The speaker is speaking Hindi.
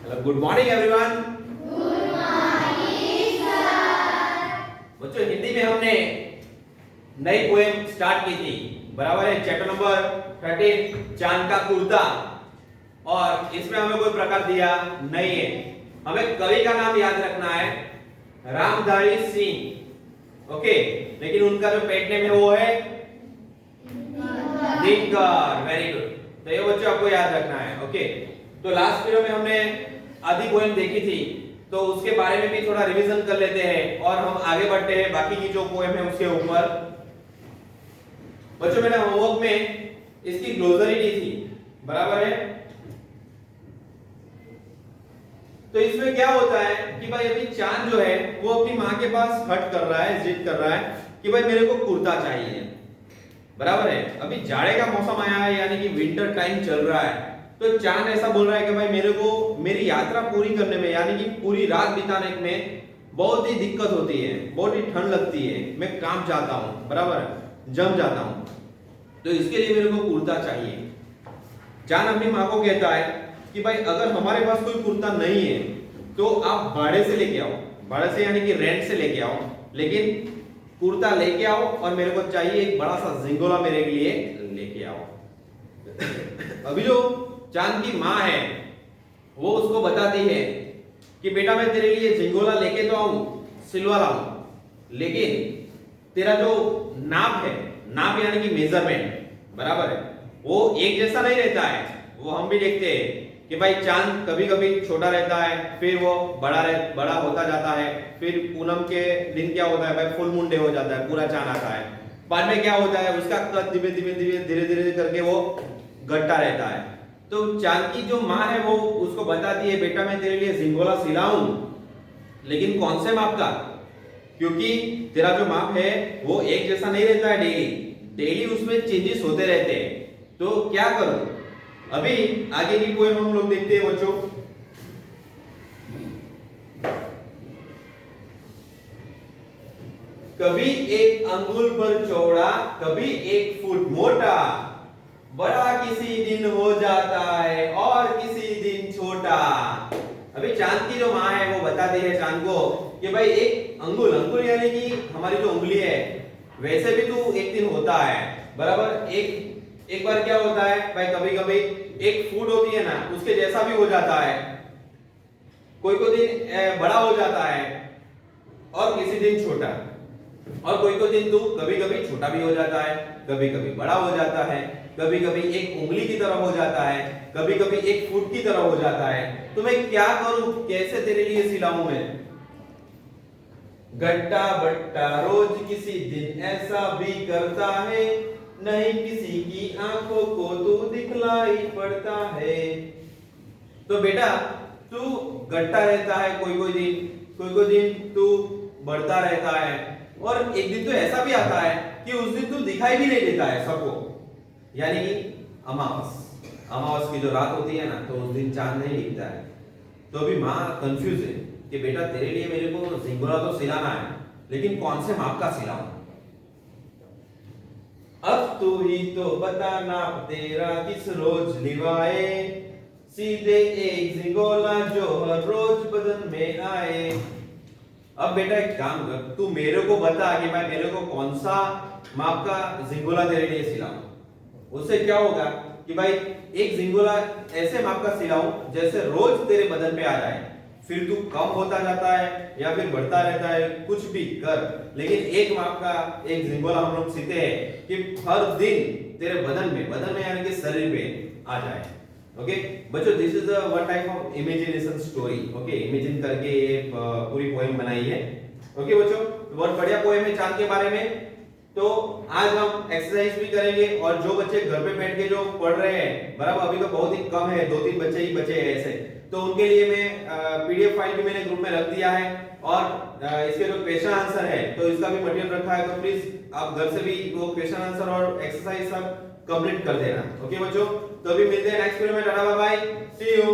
Hello, good morning everyone. Good morning sir. बच्चों, हिंदी में हमने नई पोएम स्टार्ट की थी, बराबर है। चैप्टर नंबर 13 चांद का कुर्ता। और इसमें हमें कोई प्रकार दिया नहीं है। हमें कवि का नाम याद रखना है, रामधारी सिंह। ओके, लेकिन उनका जो पेट नेम है वो है दिनकर। Very good. तो ये बच्चों आपको याद रखना है। ओके, तो लास्ट वीडियो में हमने आधी पोएम देखी थी, तो उसके बारे में भी थोड़ा रिवीजन कर लेते हैं और हम आगे बढ़ते हैं बाकी की जो पोएम है उसके ऊपर। बच्चों, मैंने होमवर्क में इसकी ग्लोसरी दी थी, बराबर है। तो इसमें क्या होता है कि भाई अभी चांद जो है वो अपनी माँ के पास हट कर रहा है, जिद कर रहा है कि भाई मेरे को कुर्ता चाहिए, बराबर है। अभी जाड़े का मौसम आया है, यानी कि विंटर टाइम चल रहा है। तो चांद ऐसा बोल रहा है कि भाई मेरे को मेरी यात्रा पूरी करने में, यानी कि पूरी रात बिताने में बहुत ही दिक्कत होती है, बहुत ही ठंड लगती है, मैं काम चाहता हूँ, बराबर है, जम जाता हूँ। तो इसके लिए मेरे को कुर्ता चाहिए। चांद अपनी माँ को कहता है कि भाई अगर हमारे पास कोई कुर्ता नहीं है तो आप भाड़े से लेके आओ, भाड़े से यानी कि रेंट से लेके आओ, लेकिन कुर्ता लेके आओ और मेरे को चाहिए एक बड़ा सा जिंगोला मेरे लिए लेके आओ। अभी जो चांद की माँ है वो उसको बताती है कि बेटा मैं तेरे लिए झिंगोला लेके तो आऊं, सिलवा लाऊं, लेकिन तेरा जो नाप है, नाप यानी कि मेजरमेंट, बराबर है, वो एक जैसा नहीं रहता है। वो हम भी देखते हैं कि भाई चांद कभी कभी छोटा रहता है, फिर वो बड़ा होता जाता है, फिर पूनम के दिन क्या होता है भाई, फुल मुंडे हो जाता है, पूरा चांद आता है। बाद में क्या होता है, उसका कद धीरे धीरे करके वो घटता रहता है। तो चांद की जो माँ है वो उसको बताती है बेटा मैं तेरे लिए झिंगोला सिलाऊं, लेकिन कौन से माप का, क्योंकि तेरा जो माप है वो एक जैसा नहीं रहता है, डेली उसमें चेंजेस होते रहते हैं। तो क्या करूं। अभी आगे की पोएम हम लोग देखते हैं बच्चों। कभी एक अंगुल पर चौड़ा, कभी एक फुट मोटा, बड़ा किसी दिन हो जाता है और किसी दिन छोटा। अभी चांद की जो माँ है वो बताती है चांद को कि भाई एक अंगुल यानी कि हमारी जो उंगली है, वैसे भी तो एक दिन होता है, बराबर। एक बार क्या होता है भाई, कभी कभी एक फुट होती है ना, उसके जैसा भी हो जाता है, कोई दिन बड़ा हो जाता है और किसी दिन छोटा, और कोई दिन तो कभी कभी छोटा भी हो जाता है, कभी कभी बड़ा हो जाता है, कभी कभी एक उंगली की तरह हो जाता है, कभी कभी एक फुट की तरह हो जाता है। तो मैं क्या करूं, कैसे तेरे लिए सिलाऊं मैं। गट्टा बट्टा रोज किसी दिन ऐसा भी करता है, नहीं किसी की आंखों को तू दिखलाई पड़ता है। तो बेटा तू गट्टा रहता है कोई दिन तू बढ़ता रहता है, और एक दिन तो ऐसा भी आता है कि उस दिन तू दिखाई भी नहीं देता है सबको, यानी कि अमावस की जो रात होती है ना, तो उस दिन चांद नहीं दिखता है। तो अभी माँ कंफ्यूज है कि बेटा तेरे लिए मेरे को झिंगोला तो सिलाना है, लेकिन कौन से माप का सिलाऊं। अब तू ही तो बता नाप तेरा किस रोज लिवाए, सीधे एक झिंगोला जो हर रोज बदन में आए। अब बेटा एक काम कर, तू मेरे को बता कि भाई मेरे को कौन सा माप का झिंगोला तेरे लिए सिलाऊं। उससे क्या होगा कि भाई एक झिंगोला ऐसे माप का सिलाऊं जैसे रोज तेरे बदन पे आ जाए, फिर तू कम होता जाता है या फिर बढ़ता रहता है, कुछ भी कर, लेकिन एक माप का एक झिंगोला हम लोग सीते हैं कि हर दिन तेरे बदन में यानी कि शरीर पे आ जाए। ओके बच्चों, this is one type of imagination story. Okay, imagine करके ये पूरी पोएम बनाई है। ओके बच्चों, बहुत बढ़िया पोएम है चांद के बारे में। तो आज हम एक्सरसाइज भी करेंगे, और जो बच्चे घर पे बैठ के जो पढ़ रहे हैं, बराबर, अभी तो बहुत ही कम है, 2-3 बच्चे ही बचे हैं ऐसे, तो उनके लिए मैं पीडीएफ फाइल भी मैंने ग्रुप में रख दिया है, और इसके जो क्वेश्चन आंसर है तो इसका भी मटेरियल रखा है। तो प्लीज आप घर से भी वो क्वेश्चन आंसर और एक्सरसाइज सब कंप्लीट कर देना। ओके बच्चों, तो अभी मिलते हैं नेक्स्ट वीडियो में। Tata bye bye, see you.